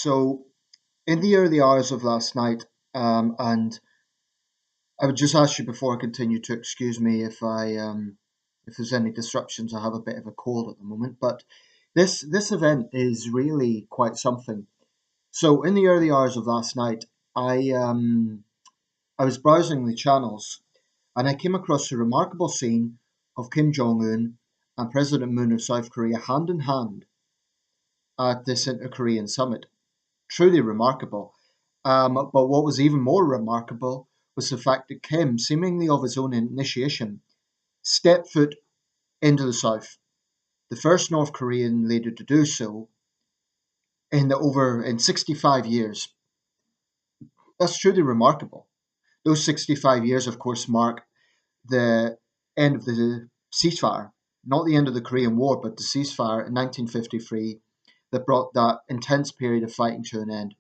So, in the early hours of last night, and I would just ask you before I continue to excuse me if there's any disruptions. I have a bit of a cold at the moment, but this event is really quite something. So, in the early hours of last night, I um, I was browsing the channels and I came across a remarkable scene of Kim Jong-un and President Moon of South Korea hand in hand at this inter-Korean summit. Truly remarkable. But what was even more remarkable was the fact that Kim, seemingly of his own initiation, stepped foot into the South, the first North Korean leader to do so in 65 years. That's truly remarkable. Those 65 years, of course, mark the end of the ceasefire, not the end of the Korean War, but the ceasefire in 1953 that brought that intense period of fighting to an end.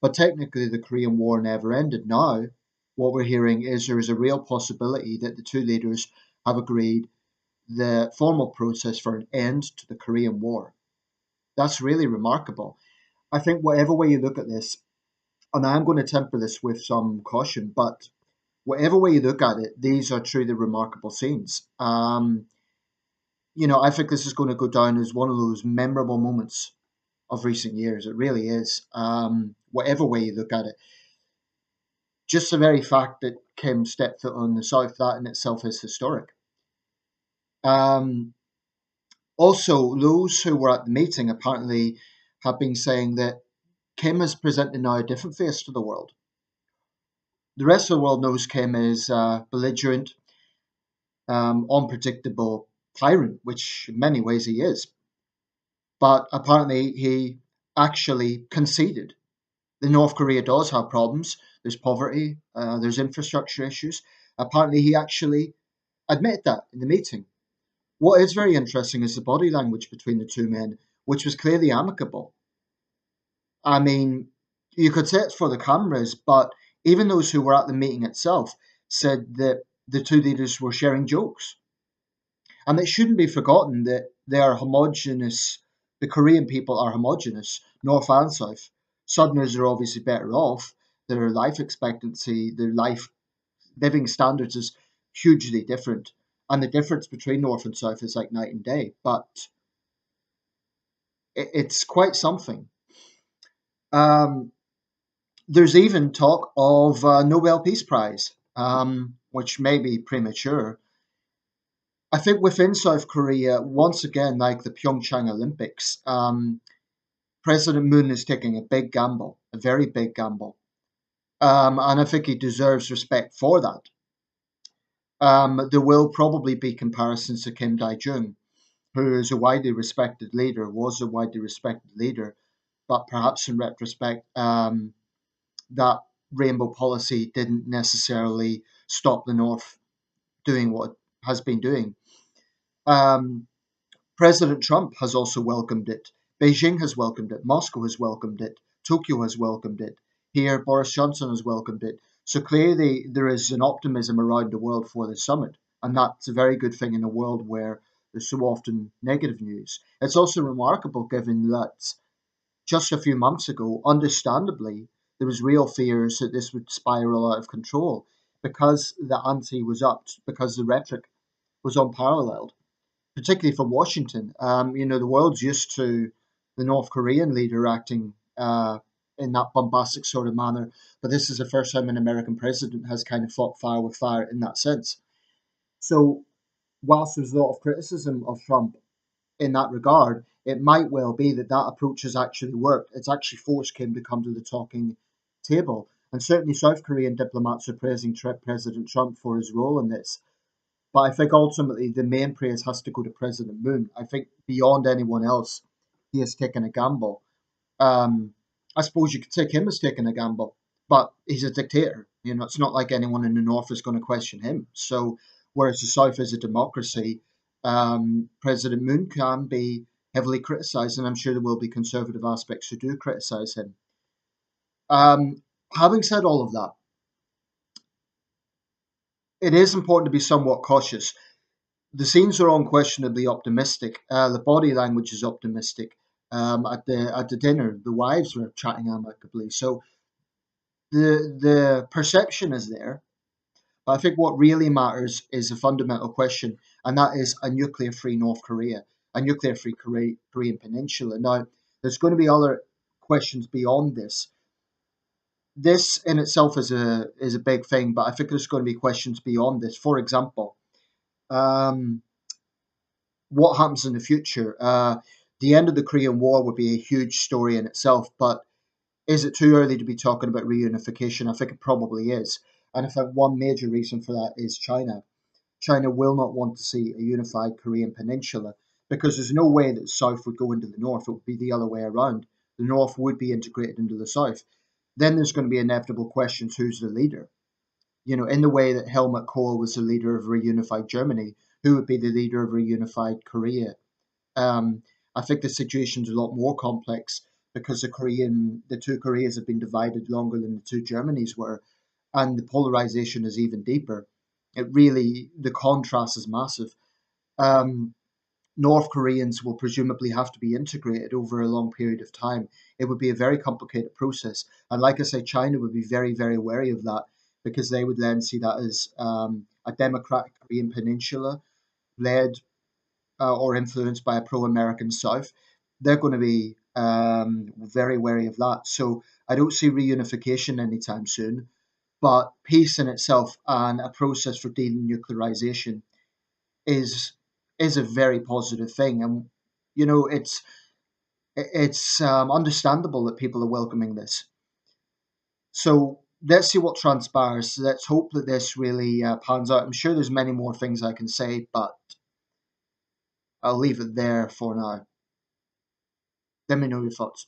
But technically, the Korean War never ended. Now, what we're hearing is there is a real possibility that the two leaders have agreed the formal process for an end to the Korean War. That's really remarkable. I think, whatever way you look at this, and I am going to temper this with some caution, but whatever way you look at it, these are truly remarkable scenes. I think this is going to go down as one of those memorable moments of recent years. It really is. Whatever way you look at it, just the very fact that Kim stepped foot on the South, that in itself is historic. Um, Also, those who were at the meeting apparently have been saying that Kim is presenting now a different face to the world. The rest of the world knows Kim as belligerent, unpredictable tyrant, which in many ways he is. But apparently, he actually conceded. The North Korea does have problems. There's poverty. There's infrastructure issues. Apparently, he actually admitted that in the meeting. What is very interesting is the body language between the two men, which was clearly amicable. I mean, you could say it's for the cameras, but even those who were at the meeting itself said that the two leaders were sharing jokes. And it shouldn't be forgotten that they are homogenous. The Korean people are homogenous, North and South. Southerners are obviously better off. Their life expectancy, their life living standards is hugely different. And the difference between North and South is like night and day. But it's quite something. Um, there's even talk of a Nobel Peace Prize, which may be premature. I think within South Korea, once again, like the Pyeongchang Olympics, President Moon is taking a big gamble, a very big gamble. And I think he deserves respect for that. There will probably be comparisons to Kim Dae-jung, who is a widely respected leader, was a widely respected leader, but perhaps in retrospect, that rainbow policy didn't necessarily stop the North doing what it has been doing. Um, President Trump has also welcomed it. Beijing has welcomed it. Moscow has welcomed it. Tokyo has welcomed it. Here, Boris Johnson has welcomed it. So clearly, there is an optimism around the world for the summit. And that's a very good thing in a world where there's so often negative news. It's also remarkable given that just a few months ago, understandably, there was real fears that this would spiral out of control because the ante was upped, because the rhetoric was unparalleled, particularly from Washington. The world's used to the North Korean leader acting in that bombastic sort of manner, but this is the first time an American president has kind of fought fire with fire in that sense. So, whilst there's a lot of criticism of Trump in that regard, it might well be that that approach has actually worked. It's actually forced Kim to come to the talking table. And certainly, South Korean diplomats are praising President Trump for his role in this. But I think ultimately the main praise has to go to President Moon. I think beyond anyone else, he has taken a gamble. Um, I suppose you could take him as taking a gamble, but he's a dictator. It's not like anyone in the North is going to question him. So, whereas the South is a democracy, President Moon can be heavily criticised, and I'm sure there will be conservative aspects who do criticise him. Um, Having said all of that, it is important to be somewhat cautious. The scenes are unquestionably optimistic. The body language is optimistic. at the dinner. The wives were chatting amicably. So the perception is there. But I think what really matters is a fundamental question, and that is a nuclear-free North Korea, a nuclear-free Korean Peninsula. Now, there's going to be other questions beyond this. This in itself is a big thing, but I think there's going to be questions beyond this. For example, um, what happens in the future? The end of the Korean War would be a huge story in itself, but is it too early to be talking about reunification? I think it probably is. And I think one major reason for that is China. China will not want to see a unified Korean peninsula because there's no way that the South would go into the North. It would be the other way around. The North would be integrated into the South. Then there's going to be inevitable questions: who's the leader? You know, in the way that Helmut Kohl was the leader of reunified Germany, who would be the leader of reunified Korea? Um, I think the situation's a lot more complex because the two Koreas have been divided longer than the two Germanys were, and the polarization is even deeper. The contrast is massive. Um, North Koreans will presumably have to be integrated over a long period of time. It would be a very complicated process. And like I say, China would be very, very wary of that because they would then see that as a democratic Korean peninsula led or influenced by a pro American South. They're going to be very wary of that. So I don't see reunification anytime soon. But peace in itself and a process for denuclearization is is a very positive thing, and you know it's understandable that people are welcoming this. So let's see what transpires. Let's hope that this really pans out. I'm sure there's many more things I can say, but I'll leave it there for now. Let me know your thoughts.